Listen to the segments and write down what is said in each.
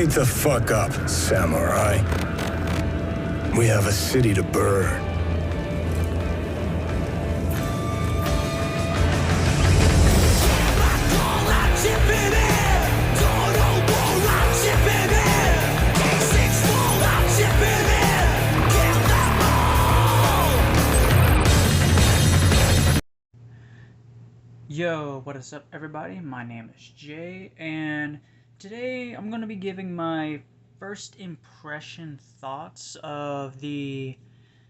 Wait the fuck up, samurai. We have a city to burn. Yo, what is up everybody? My name is Jay, and today I'm going to be giving my first impression thoughts of the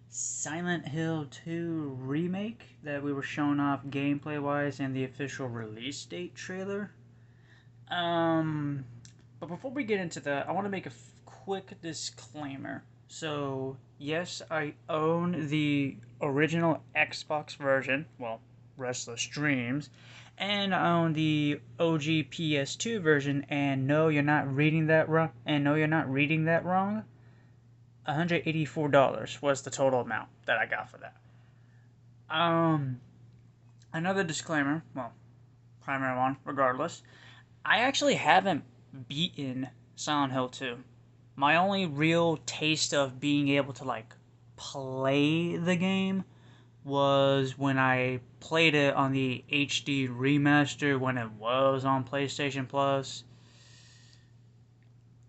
Silent Hill 2 remake that we were shown off gameplay-wise in the official release date trailer. But before we get into that, I want to make a quick disclaimer. So, yes, I own the original Xbox version, well, Restless Dreams, and I own the OG PS2 version, and no, you're not reading that wrong, $184 was the total amount that I got for that. Another disclaimer, well, primary one, regardless, I actually haven't beaten Silent Hill 2. My only real taste of being able to, play the game was when I played it on the HD remaster when it was on PlayStation Plus.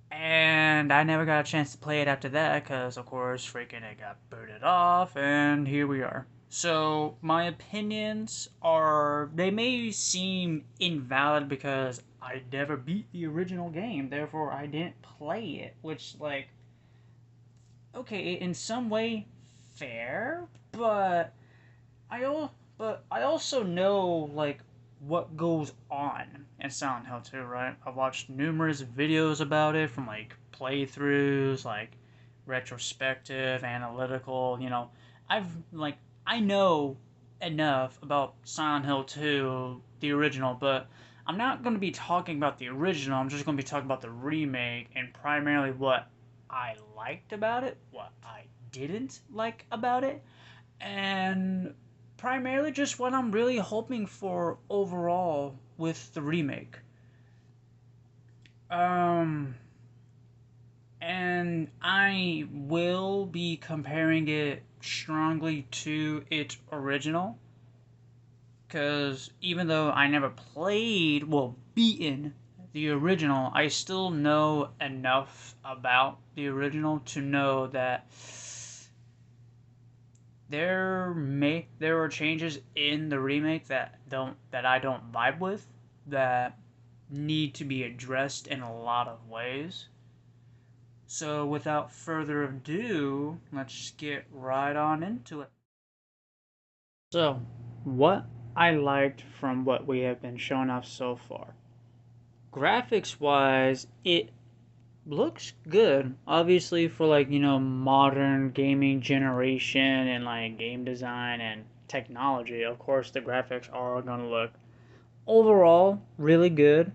And I never got a chance to play it after that because, of course, freaking it got booted off, and here we are. So, my opinions they may seem invalid because I never beat the original game, therefore I didn't play it, which, okay, in some way, fair, but I also know, what goes on in Silent Hill 2, right? I've watched numerous videos about it from, playthroughs, retrospective, analytical, I know enough about Silent Hill 2, the original, but I'm not going to be talking about the original, I'm just going to be talking about the remake, and primarily what I liked about it, what I didn't like about it, and primarily just what I'm really hoping for overall with the remake. And I will be comparing it strongly to its original, because even though I never beaten the original, I still know enough about the original to know that there are changes in the remake that I don't vibe with, that need to be addressed in a lot of ways. So without further ado, let's get right on into it. So, what I liked from what we have been shown off so far. Graphics wise, it looks good, obviously, for modern gaming generation and game design and technology. Of course the graphics are gonna look overall really good,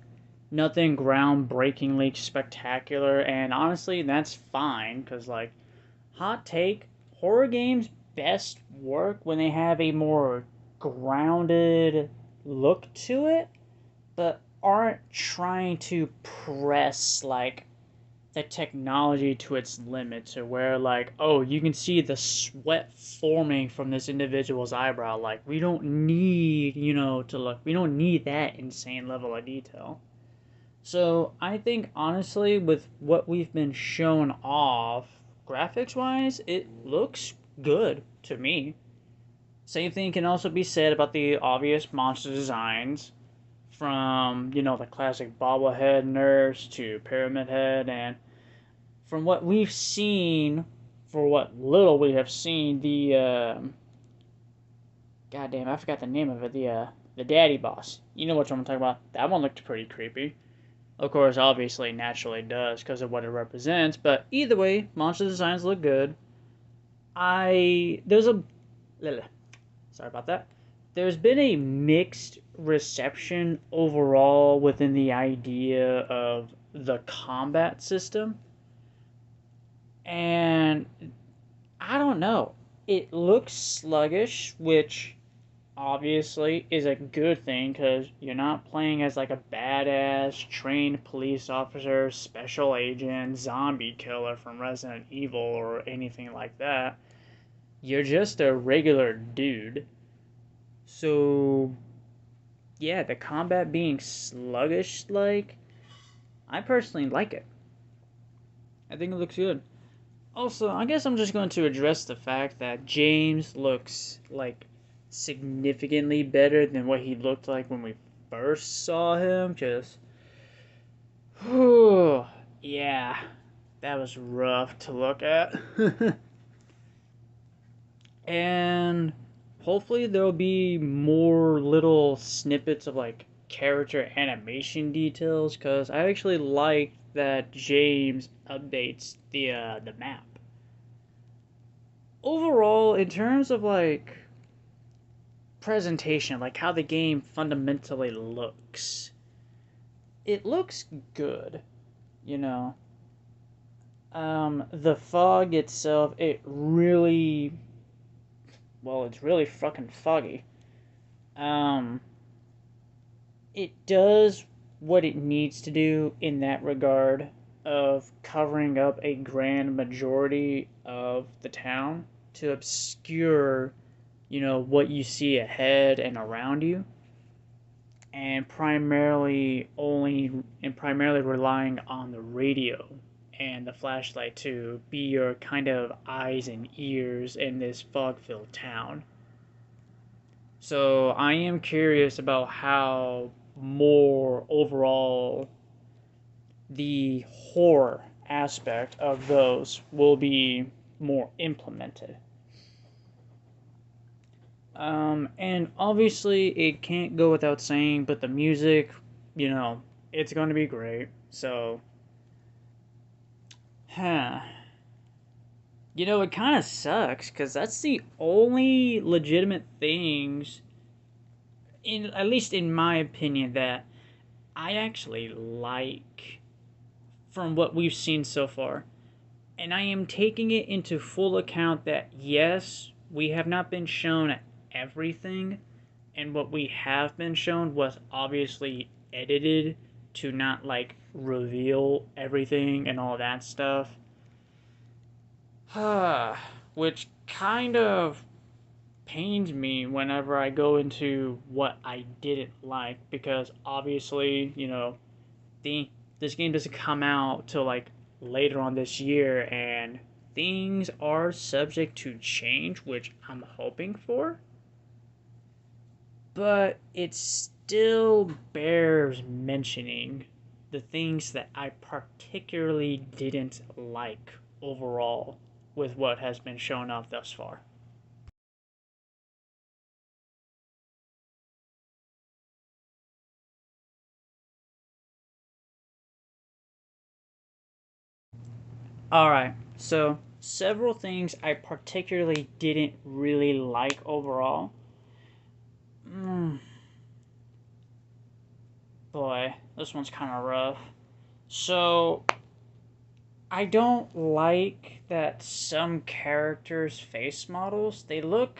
nothing groundbreakingly spectacular, and honestly that's fine, because hot take, horror games best work when they have a more grounded look to it, but aren't trying to press the technology to its limit, to where oh, you can see the sweat forming from this individual's eyebrow. We don't need, we don't need that insane level of detail. So I think honestly with what we've been shown off, graphics wise, it looks good to me. Same thing can also be said about the obvious monster designs, from the classic bobblehead nurse to pyramid head, and from what we've seen, for what little we have seen, the goddamn, I forgot the name of it, the daddy boss. You know what I'm talking about? That one looked pretty creepy. Of course, obviously, naturally does because of what it represents. But either way, monster designs look good. Sorry about that. There's been a mixed reception overall within the idea of the combat system. And I don't know. It looks sluggish, which obviously is a good thing because you're not playing as like a badass trained police officer, special agent, zombie killer from Resident Evil or anything like that. You're just a regular dude. So, yeah, the combat being sluggish, like, I personally like it. I think it looks good. Also, I guess I'm just going to address the fact that James looks like significantly better than what he looked like when we first saw him. Just, whew, yeah, that was rough to look at. And hopefully there'll be more little snippets of like character animation details because I actually like that James updates the map. Overall, in terms of like presentation, like how the game fundamentally looks, it looks good, you know. The fog itself, it's really fucking foggy. Um, it does what it needs to do in that regard of covering up a grand majority of the town to obscure, what you see ahead and around you, and primarily relying on the radio and the flashlight to be your kind of eyes and ears in this fog-filled town. So I am curious about how more overall the horror aspect of those will be more implemented. And obviously, it can't go without saying, but the music, it's going to be great. So, huh. It kind of sucks because that's the only legitimate things, at least in my opinion, that I actually like from what we've seen so far. And I am taking it into full account that yes, we have not been shown everything, and what we have been shown was obviously edited to not like reveal everything and all that stuff. Which kind of pains me whenever I go into what I didn't like because obviously, the this game doesn't come out till like later on this year and things are subject to change, which I'm hoping for. But it still bears mentioning the things that I particularly didn't like overall with what has been shown off thus far. Alright, so several things I particularly didn't really like overall. Mm, boy, this one's kind of rough. So, I don't like that some characters' face models, they look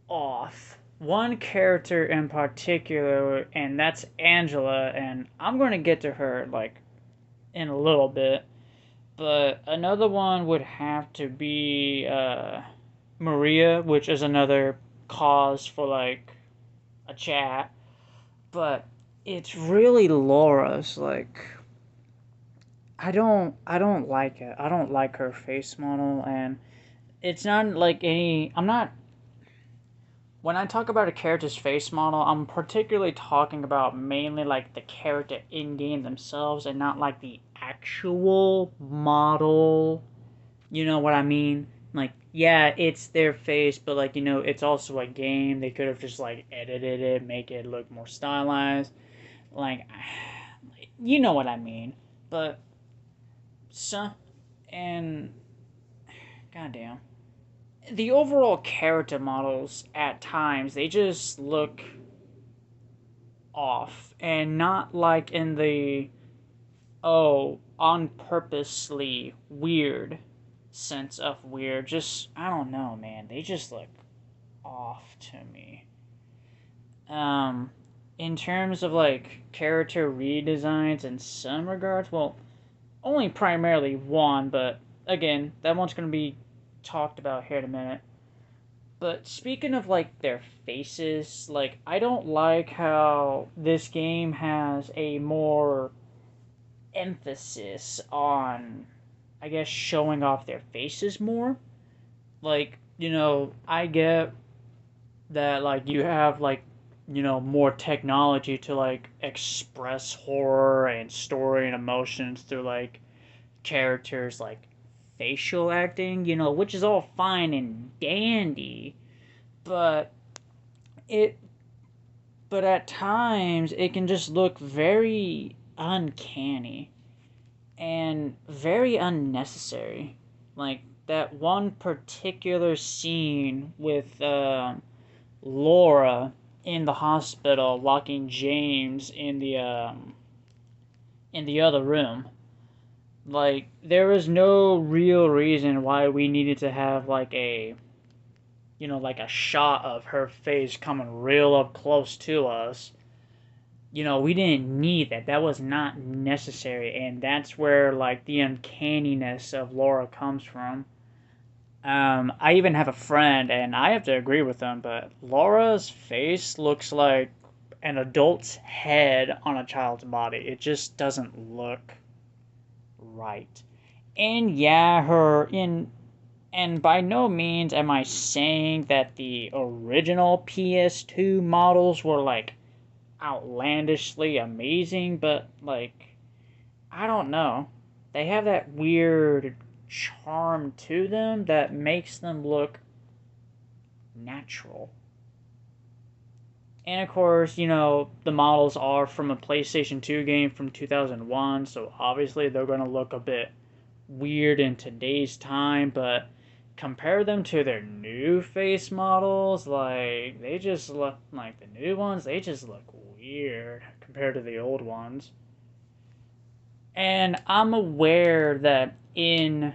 off. One character in particular, and that's Angela, and I'm going to get to her, like, in a little bit. But another one would have to be Maria, which is another cause for, like, a chat. But it's really Laura's, like, I don't like it. I don't like her face model, and it's not like I'm not when I talk about a character's face model, I'm particularly talking about mainly like the character in game themselves and not like the actual model. You know what I mean? Like, yeah, it's their face, but like, it's also a game. They could have just like edited it, make it look more stylized. Like, you know what I mean. But, so, and, goddamn. The overall character models at times they just look off and not like in the on purposely weird sense of weird. Just I don't know, man. They just look off to me. Um, in terms of like character redesigns in some regards, well, only primarily one, but again, that one's gonna be talked about here in a minute. But speaking of like their faces, like I don't like how this game has a more emphasis on, I guess, showing off their faces more. Like, I get that like you have like more technology to like express horror and story and emotions through like characters like facial acting, which is all fine and dandy, but it but at times it can just look very uncanny and very unnecessary. Like that one particular scene with Laura in the hospital locking James in the other room. Like there was no real reason why we needed to have like a shot of her face coming real up close to us. We didn't need that. That was not necessary, and that's where like the uncanniness of Laura comes from. I even have a friend, and I have to agree with them, but Laura's face looks like an adult's head on a child's body. It just doesn't look right. And yeah, and by no means am I saying that the original PS2 models were like outlandishly amazing, but like, I don't know. They have that weird charm to them that makes them look natural. And of course, the models are from a PlayStation 2 game from 2001, so obviously they're going to look a bit weird in today's time, but compare them to their new face models, like, they just look like the new ones, they just look weird compared to the old ones. And I'm aware that in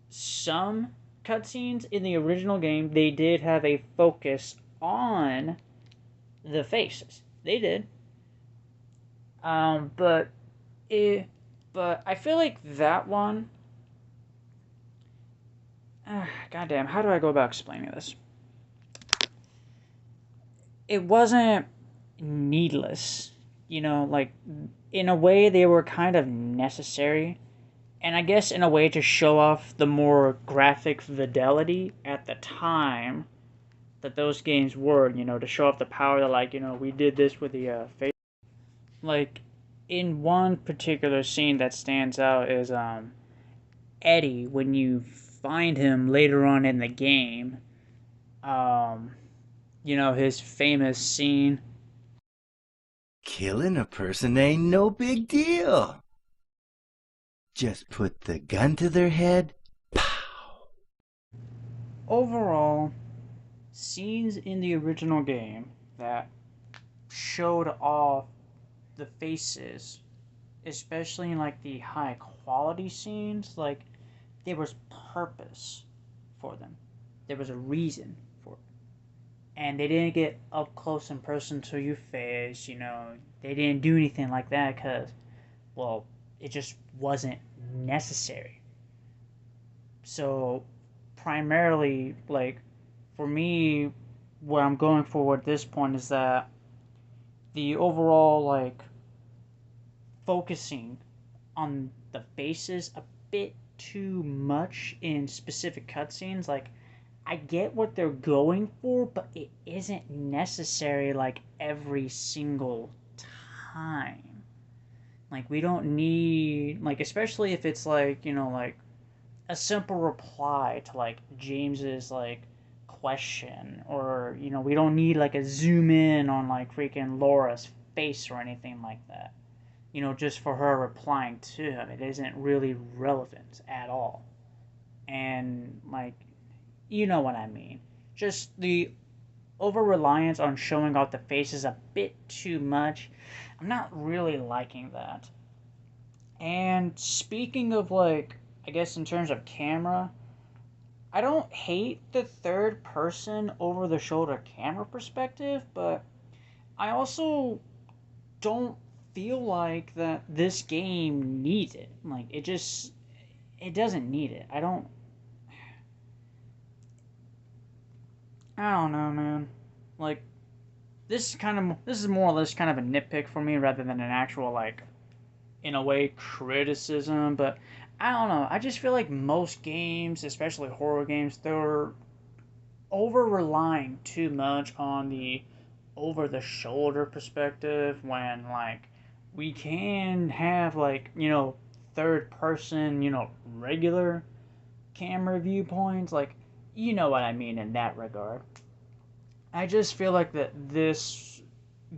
some cutscenes in the original game, they did have a focus on the faces. They did. But but I feel like that one. Goddamn, how do I go about explaining this? It wasn't needless, like in a way they were kind of necessary, and I guess in a way to show off the more graphic fidelity at the time that those games were, to show off the power that like, we did this with the face. Like in one particular scene that stands out is Eddie when you find him later on in the game. Um, his famous scene. Killing a person ain't no big deal. Just put the gun to their head. Pow! Overall, scenes in the original game that showed off the faces, especially in like the high quality scenes, like there was purpose for them. There was a reason for it. And they didn't get up close and personal to your face, They didn't do anything like that because, well, it just wasn't necessary. So, primarily, like, for me, what I'm going for at this point is that the overall, like, focusing on the faces a bit too much in specific cutscenes, like, I get what they're going for, but it isn't necessary like every single time. Like we don't need like especially if it's like, like a simple reply to like James's like question or we don't need like a zoom in on like freaking Laura's face or anything like that. Just for her replying to him. It isn't really relevant at all. And like you know what I mean. Just the over reliance on showing off the faces a bit too much. I'm not really liking that. And speaking of like, I guess in terms of camera, I don't hate the third person over the shoulder camera perspective, but I also don't feel like that this game needs it. Like it doesn't need it. I don't know, man. Like this is more or less kind of a nitpick for me rather than an actual like in a way criticism, but I don't know. I just feel like most games, especially horror games, they're over relying too much on the over the shoulder perspective when like we can have like, third person, regular camera viewpoints, like you know what I mean in that regard. I just feel like that this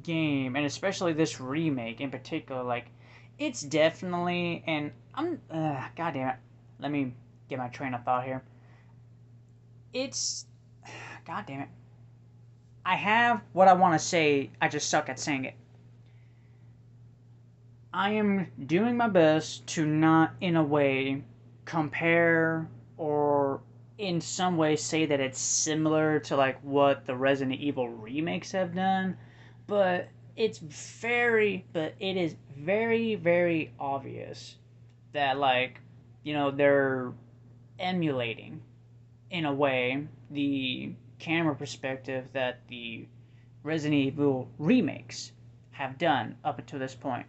game and especially this remake in particular, like it's definitely and I'm god damn it. Let me get my train of thought here. It's god damn it. I have what I want to say, I just suck at saying it. I am doing my best to not in a way compare or in some way say that it's similar to like what the Resident Evil remakes have done, but it is very very obvious that like they're emulating in a way the camera perspective that the Resident Evil remakes have done up until this point.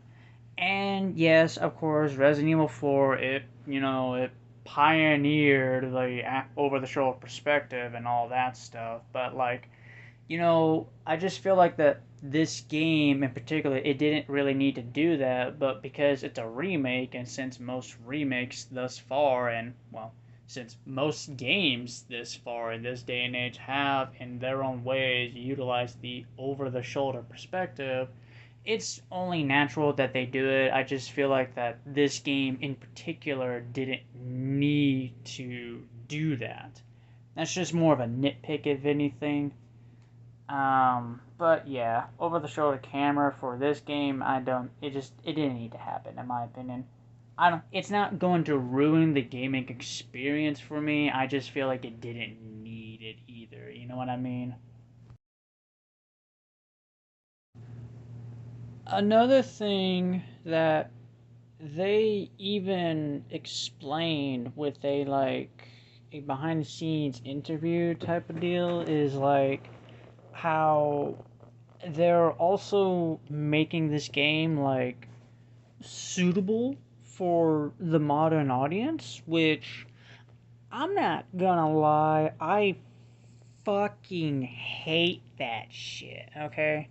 And yes, of course, Resident Evil 4, it pioneered the over the shoulder perspective and all that stuff. But, like, I just feel like that this game in particular, it didn't really need to do that. But because it's a remake, and since most remakes thus far, and, well, since most games this far in this day and age have, in their own ways, utilized the over the shoulder perspective, it's only natural that they do it. I just feel like that this game in particular didn't need to do that. That's just more of a nitpick, if anything. But yeah, over the shoulder camera for this game, I don't. It didn't need to happen, in my opinion. I don't. It's not going to ruin the gaming experience for me. I just feel like it didn't need it either. You know what I mean? Another thing that they even explained with a behind the scenes interview type of deal is like how they're also making this game like suitable for the modern audience, which I'm not gonna lie, I fucking hate that shit, okay?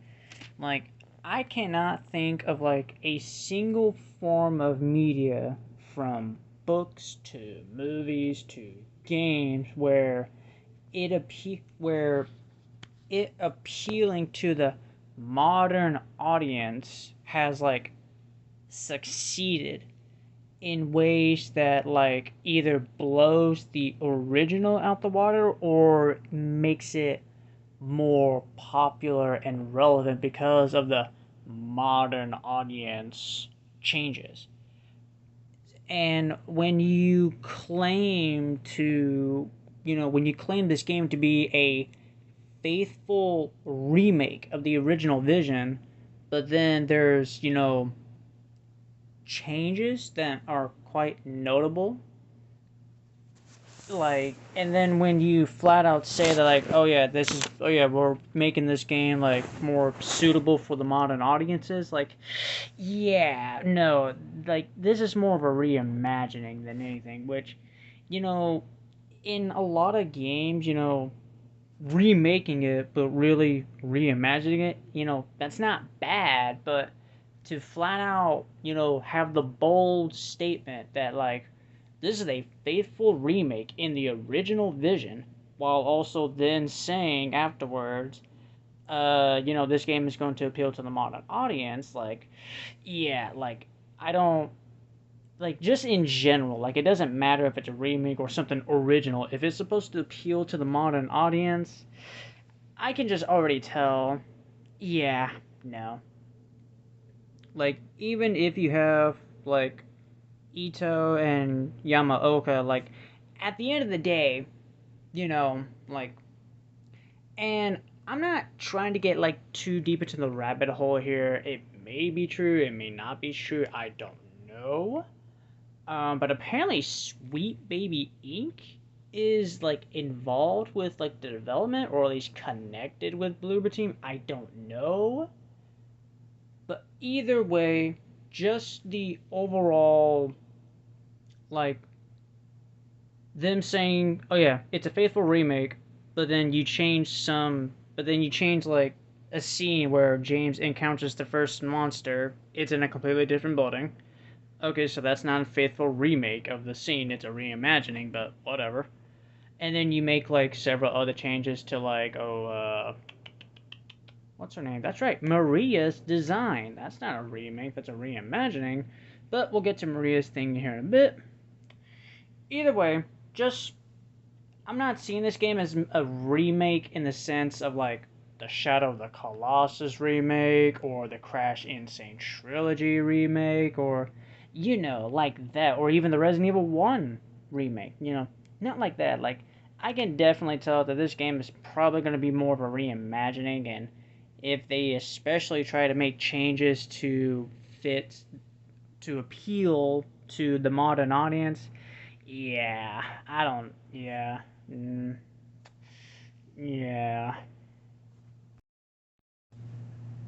Like, I cannot think of like a single form of media from books to movies to games where it appealing to the modern audience has like succeeded in ways that like either blows the original out the water or makes it more popular and relevant because of the modern audience changes. And when you claim this game to be a faithful remake of the original vision, but then there's, changes that are quite notable, like, and then when you flat out say that like, oh yeah, we're making this game like more suitable for the modern audiences, like, yeah, no, like this is more of a reimagining than anything, which, you know in a lot of games, remaking it but really reimagining it, that's not bad, but to flat out, have the bold statement that like this is a faithful remake in the original vision, while also then saying afterwards, this game is going to appeal to the modern audience. Like, yeah, like, I don't. Like, just in general, like, it doesn't matter if it's a remake or something original. If it's supposed to appeal to the modern audience, I can just already tell, yeah, no. Like, even if you have, like, Ito and Yamaoka, like, at the end of the day, like, and I'm not trying to get like too deep into the rabbit hole here. It may be true, it may not be true, I don't know. But apparently Sweet Baby Inc. is like involved with like the development, or at least connected with Bloober Team. I don't know. But either way, just the overall, like, them saying, "Oh yeah, it's a faithful remake," but then you change like a scene where James encounters the first monster. It's in a completely different building. Okay, so that's not a faithful remake of the scene. It's a reimagining, but whatever. And then you make like several other changes to like, what's her name? That's right, Maria's design. That's not a remake. That's a reimagining. But we'll get to Maria's thing here in a bit. Either way, just I'm not seeing this game as a remake in the sense of like the Shadow of the Colossus remake or the Crash Insane Trilogy remake or like that, or even the Resident Evil 1 remake, not like that. Like, I can definitely tell that this game is probably going to be more of a reimagining, and if they especially try to make changes to fit, to appeal to the modern audience, yeah, I don't, yeah, yeah.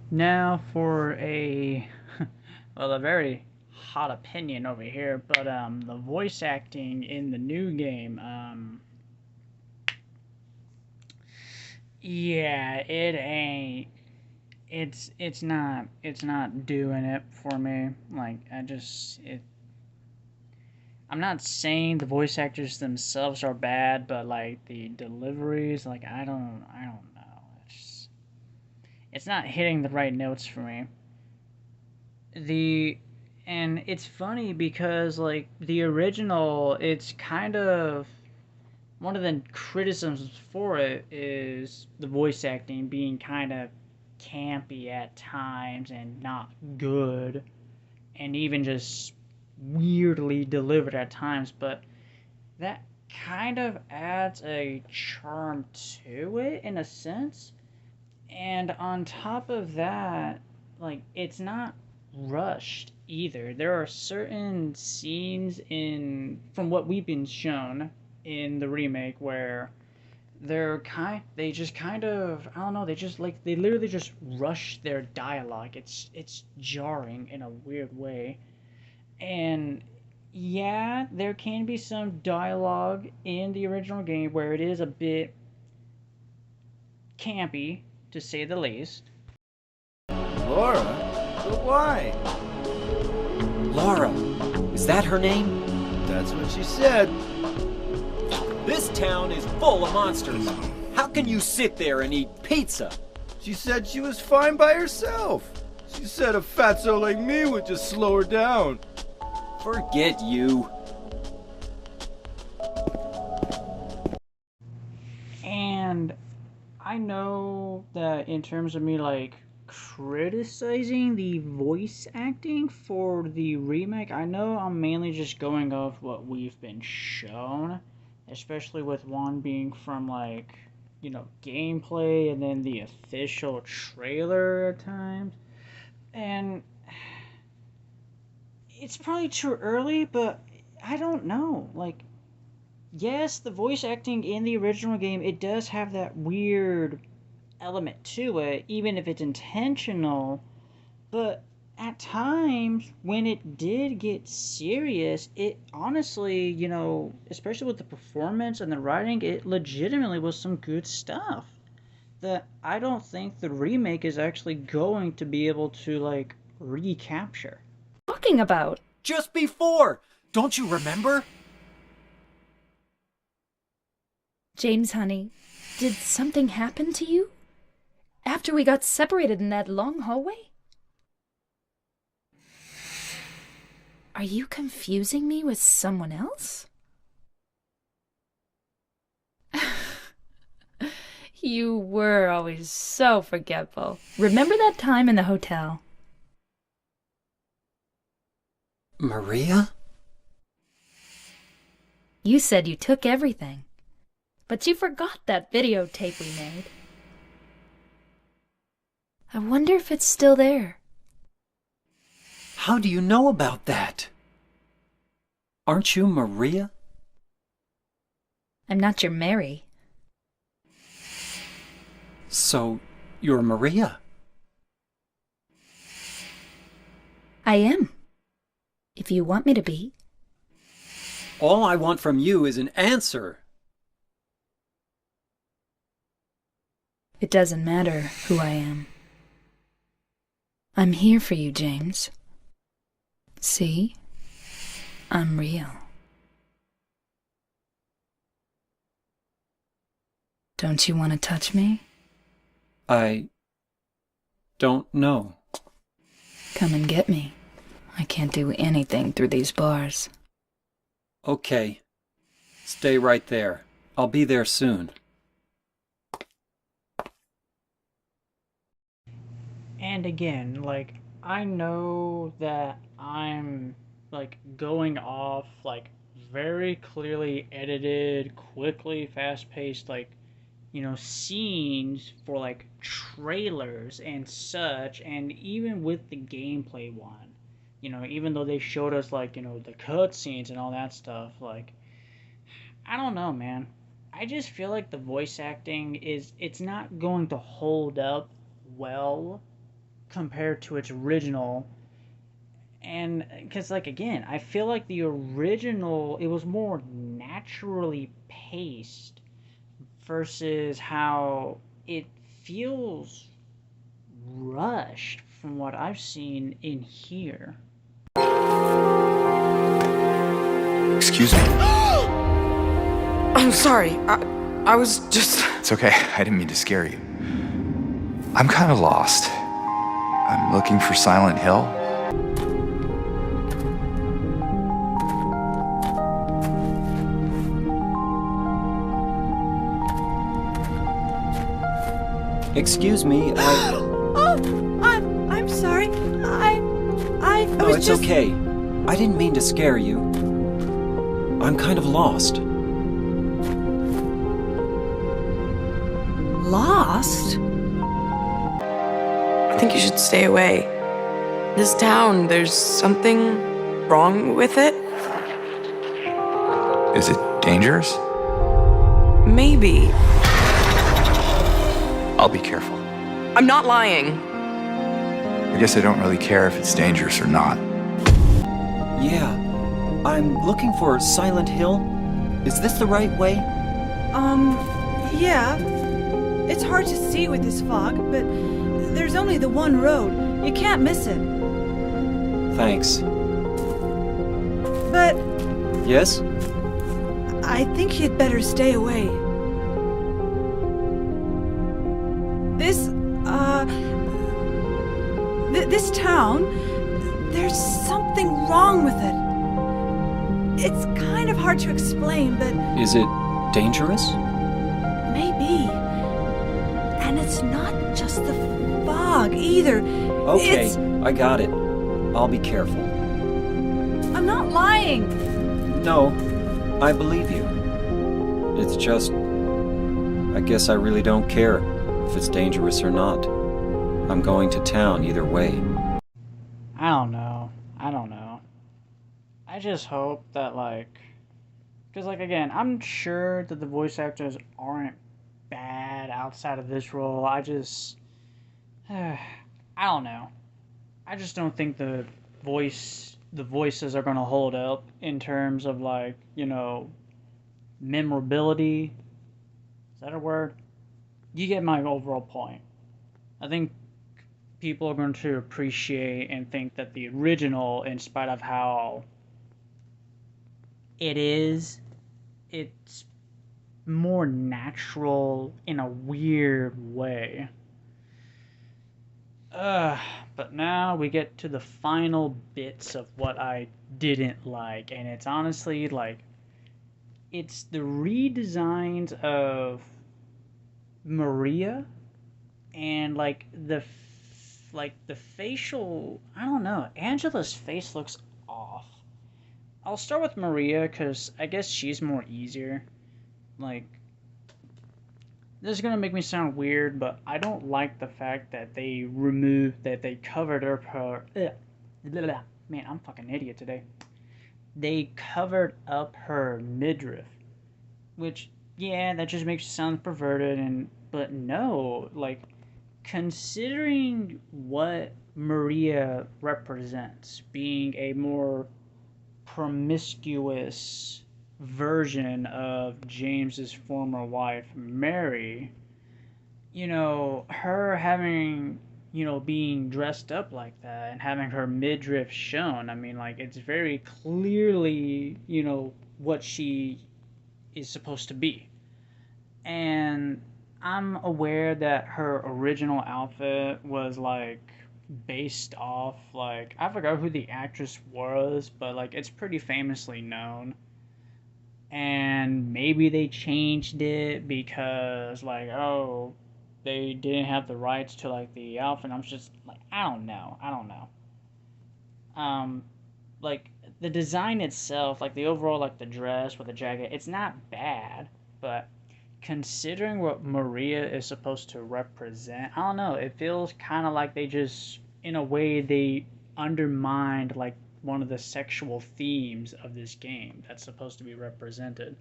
Now for a, well, a very hot opinion over here, but the voice acting in the new game, yeah, it ain't. It's not doing it for me. Like, I'm not saying the voice actors themselves are bad, but like the deliveries, like I don't know. It's not hitting the right notes for me. The and it's funny because like the original, it's kind of one of the criticisms for it is the voice acting being kind of campy at times and not good, and even just weirdly delivered at times, but that kind of adds a charm to it in a sense. And on top of that, like, it's not rushed either. There are certain scenes in from what we've been shown in the remake where they just kind of, I don't know, they literally just rush their dialogue. It's jarring in a weird way. And yeah, there can be some dialogue in the original game where it is a bit campy, to say the least. Laura? But why? Laura, is that her name? That's what she said. This town is full of monsters. How can you sit there and eat pizza? She said she was fine by herself. She said a fatso like me would just slow her down. Forget you. And I know that in terms of me like criticizing the voice acting for the remake, I know I'm mainly just going off what we've been shown, especially with one being from like, gameplay and then the official trailer at times. And it's probably too early, but I don't know. Like, yes, the voice acting in the original game, it does have that weird element to it, even if it's intentional. But at times, when it did get serious, it honestly, especially with the performance and the writing, it legitimately was some good stuff that I don't think the remake is actually going to be able to, like, recapture. Talking about? Just before! Don't you remember? James, honey, did something happen to you? After we got separated in that long hallway? Are you confusing me with someone else? You were always so forgetful. Remember that time in the hotel? Maria? You said you took everything. but you forgot that videotape we made. I wonder if it's still there. How do you know about that? Aren't you Maria? I'm not your Mary. So, you're Maria? I am. If you want me to be. All I want from you is an answer. It doesn't matter who I am. I'm here for you, James. See? I'm real. Don't you want to touch me? I don't know. Come and get me. I can't do anything through these bars. Okay. Stay right there. I'll be there soon. And again, like, I know that I'm, like, going off, like, very clearly edited, quickly, fast-paced, like, you know, scenes for, like, trailers and such, and even with the gameplay one, you know, even though they showed us, like, you know, the cutscenes and all that stuff, like, I don't know, man. I just feel like the voice acting it's not going to hold up well compared to its original. And because, like, again, I feel like the original, it was more naturally paced versus how it feels rushed from what I've seen in here. Excuse me. I'm sorry. I was just... It's okay. I didn't mean to scare you. I'm kind of lost. I'm looking for Silent Hill. Excuse me, I'm sorry. I No, was it's just... okay. I didn't mean to scare you. I'm kind of lost. Lost? I think you should stay away. This town, there's something wrong with it? Is it dangerous? Maybe. I'll be careful. I'm not lying. I guess I don't really care if it's dangerous or not. Yeah, I'm looking for Silent Hill. Is this the right way? Yeah. It's hard to see with this fog, but there's only the one road. You can't miss it. Thanks. But Yes? I think you'd better stay away. This town, there's something wrong with it. It's kind of hard to explain, but Is it dangerous? maybe. And it's not just the fog either. Okay, It's... I got it. I'll be careful. I'm not lying. No, I believe you. It's just... I guess I really don't care if it's dangerous or not. I'm going to town either way. I don't know. I just hope that, like, because, like, again, I'm sure that the voice actors aren't bad outside of this role. I don't know. I just don't think the voices are going to hold up in terms of, like, you know, memorability. Is that a word? You get my overall point. I think people are going to appreciate and think that the original, in spite of how it's more natural in a weird way. But now we get to the final bits of what I didn't like, and it's honestly, like, it's the redesigns of Maria and, like, the facial, I don't know, Angela's face looks off. I'll start with Maria because I guess she's more easier. Like, this is gonna make me sound weird, but I don't like the fact that they covered her. Man, I'm fucking idiot today. They covered up her midriff, which, yeah, that just makes you sound perverted, but no, like, considering what Maria represents, being a more promiscuous version of James's former wife, Mary, her having, being dressed up like that and having her midriff shown, I mean, like, it's very clearly, what she is supposed to be. And I'm aware that her original outfit was, like, based off, like, I forgot who the actress was, but, like, it's pretty famously known. And maybe they changed it because, like, oh, they didn't have the rights to, like, the outfit. I'm just, like, I don't know. Like, the design itself, like, the overall, like, the dress with the jacket, it's not bad, but considering what Maria is supposed to represent, I don't know, it feels kind of like they just, in a way, they undermined, like, one of the sexual themes of this game that's supposed to be represented.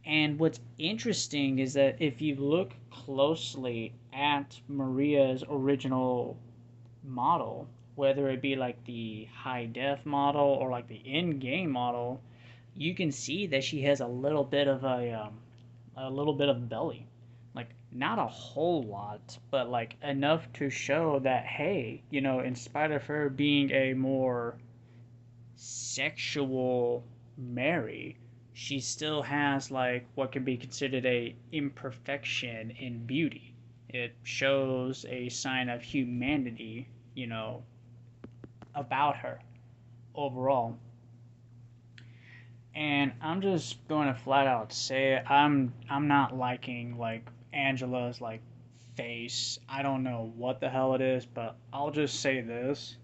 And what's interesting is that if you look closely at Maria's original model, whether it be like the high def model or like the in-game model, you can see that she has a little bit of a little bit of belly. Like, not a whole lot, but like enough to show that, hey, in spite of her being a more sexual Mary, she still has like what can be considered a imperfection in beauty. It shows a sign of humanity, about her overall. And I'm just going to flat out say it, I'm not liking like Angela's like face. I don't know what the hell it is, but I'll just say this.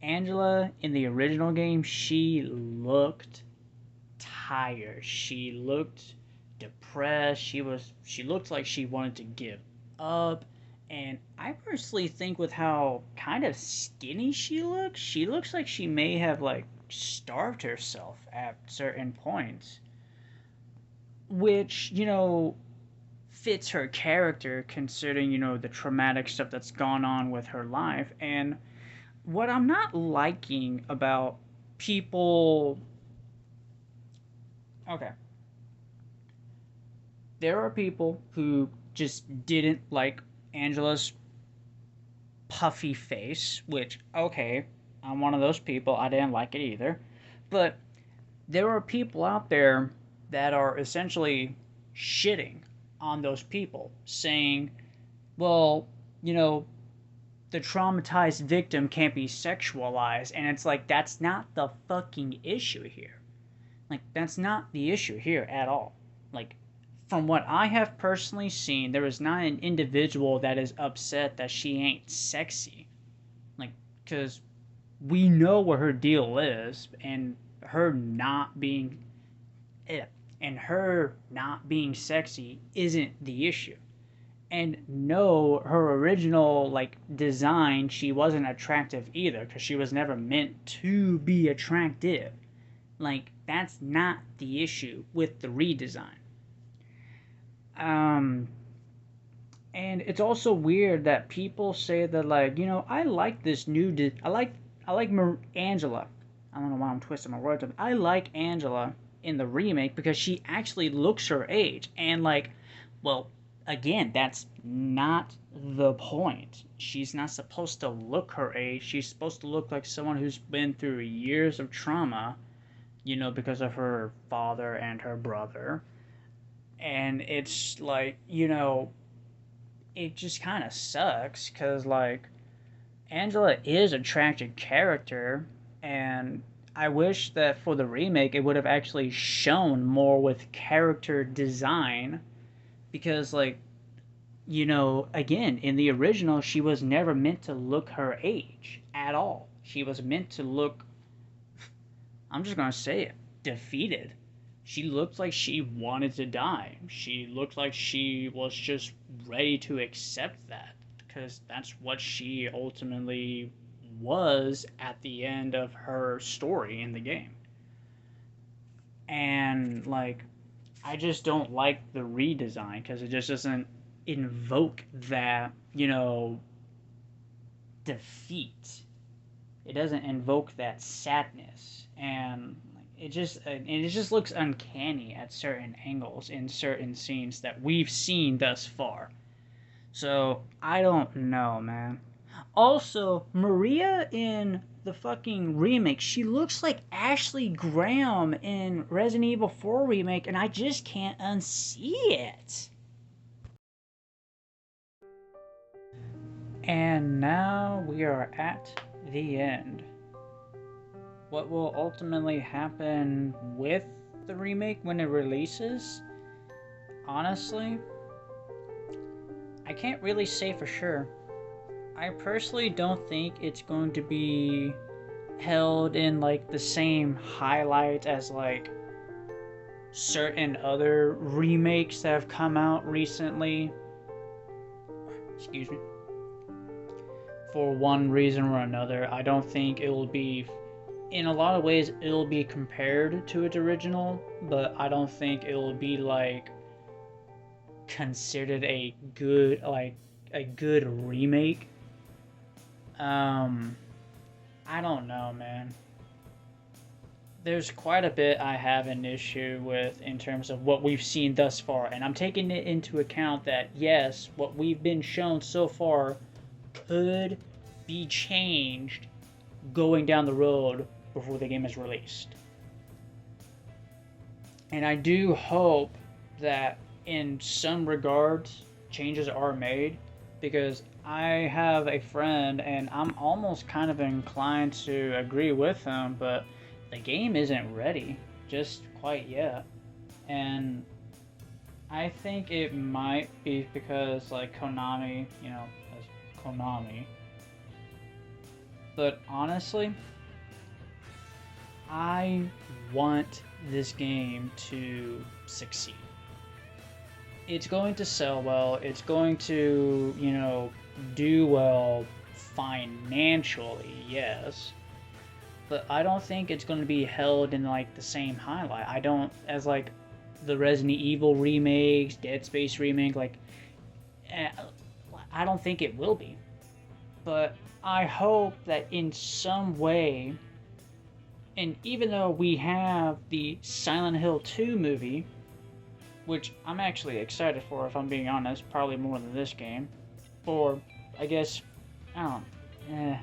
Angela in the original game, she looked tired. She looked depressed. She looked like she wanted to give up. And I personally think with how kind of skinny she looks like she may have like starved herself at certain points. Which, fits her character considering, the traumatic stuff that's gone on with her life. And what I'm not liking about people. Okay. There are people who just didn't like Angela's puffy face, which, okay, I'm one of those people. I didn't like it either. But there are people out there that are essentially shitting on those people, saying, well, the traumatized victim can't be sexualized. And it's like, that's not the fucking issue here. Like, that's not the issue here at all. Like, from what I have personally seen, there is not an individual that is upset that she ain't sexy. Like, because we know what her deal is, and her not being sexy isn't the issue. And no, her original like design, she wasn't attractive either, because she was never meant to be attractive. Like, that's not the issue with the redesign. And it's also weird that people say that, like, I like this new I like Angela. I don't know why I'm twisting my words up. I like Angela in the remake because she actually looks her age. And, like, well, again, that's not the point. She's not supposed to look her age. She's supposed to look like someone who's been through years of trauma, because of her father and her brother. And it's like, it just kind of sucks because, like, Angela is a tragic character, and I wish that for the remake it would have actually shown more with character design, because, like, again, in the original, she was never meant to look her age at all. She was meant to look, I'm just going to say it, defeated. she looked like she wanted to die. She looked like she was just ready to accept that, because that's what she ultimately was at the end of her story in the game. And like, I just don't like the redesign because it just doesn't invoke that, defeat. It doesn't invoke that sadness, and it just looks uncanny at certain angles in certain scenes that we've seen thus far. So I don't know, man. Also, Maria in the fucking remake, she looks like Ashley Graham in Resident Evil 4 remake, and I just can't unsee it. And now we are at the end. What will ultimately happen with the remake when it releases? Honestly, I can't really say for sure. I personally don't think it's going to be held in like the same highlight as like certain other remakes that have come out recently. Excuse me. For one reason or another, I don't think it will be, in a lot of ways, it will be compared to its original, but I don't think it will be like considered a good remake. I don't know, man. There's quite a bit I have an issue with in terms of what we've seen thus far, and I'm taking it into account that yes, what we've been shown so far could be changed going down the road before the game is released. And I do hope that in some regards changes are made, because I have a friend and I'm almost kind of inclined to agree with him, but the game isn't ready just quite yet. And I think it might be because like Konami, as Konami. But honestly, I want this game to succeed. It's going to sell well, it's going to, do well financially, yes. But I don't think it's going to be held in like the same highlight. I don't, as like the Resident Evil remakes, Dead Space remake, I don't think it will be. But I hope that in some way, and even though we have the Silent Hill 2 movie, which I'm actually excited for, if I'm being honest, probably more than this game, or I guess, I don't know,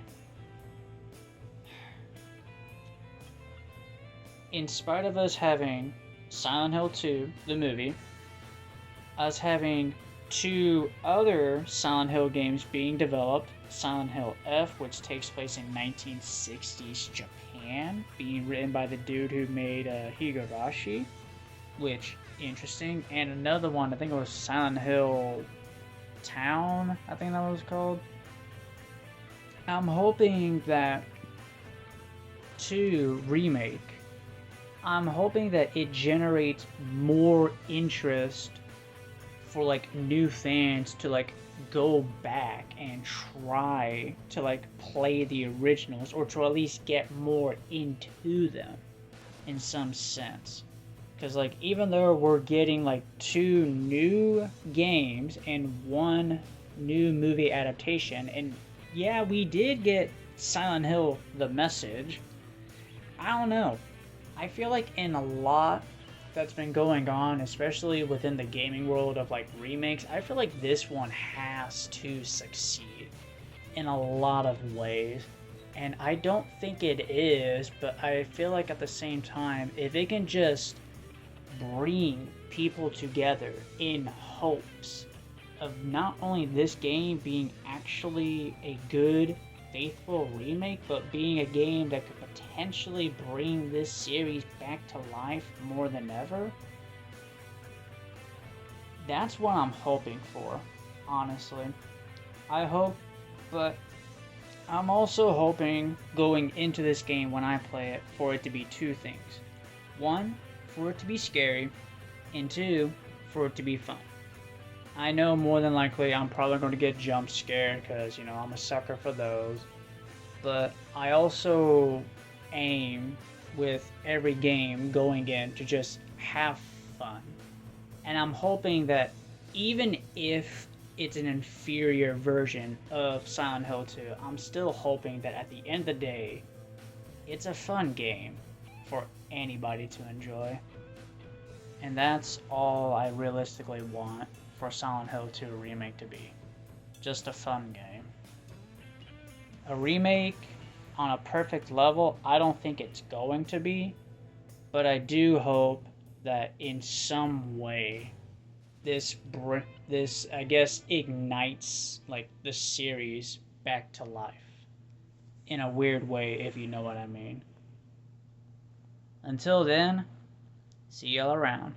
in spite of us having Silent Hill 2, the movie, us having 2 other Silent Hill games being developed, Silent Hill F, which takes place in 1960s Japan, being written by the dude who made Higurashi, which, interesting, and another one, I think it was Silent Hill Town, I think that was called. I'm hoping that 2 remake, I'm hoping that it generates more interest for like new fans to like go back and try to like play the originals, or to at least get more into them in some sense. Because like, even though we're getting like 2 new games and 1 new movie adaptation, and yeah, we did get Silent Hill The Message, I don't know. I feel like in a lot that's been going on, especially within the gaming world of like remakes, I feel like this one has to succeed in a lot of ways. And I don't think it is, but I feel like at the same time, if it can just bring people together in hopes of not only this game being actually a good, faithful remake, but being a game that could potentially bring this series back to life more than ever, that's what I'm hoping for, honestly. I hope, but I'm also hoping going into this game when I play it for it to be 2 things. 1, for it to be scary, and 2, for it to be fun. I know more than likely I'm probably going to get jump scared because, I'm a sucker for those. But I also aim with every game going in to just have fun. And I'm hoping that even if it's an inferior version of Silent Hill 2, I'm still hoping that at the end of the day, it's a fun game for anybody to enjoy. And that's all I realistically want for Silent Hill 2 Remake to be. Just a fun game. A remake on a perfect level, I don't think it's going to be, but I do hope that in some way this I guess ignites like the series back to life in a weird way, if you know what I mean. Until then, see y'all around.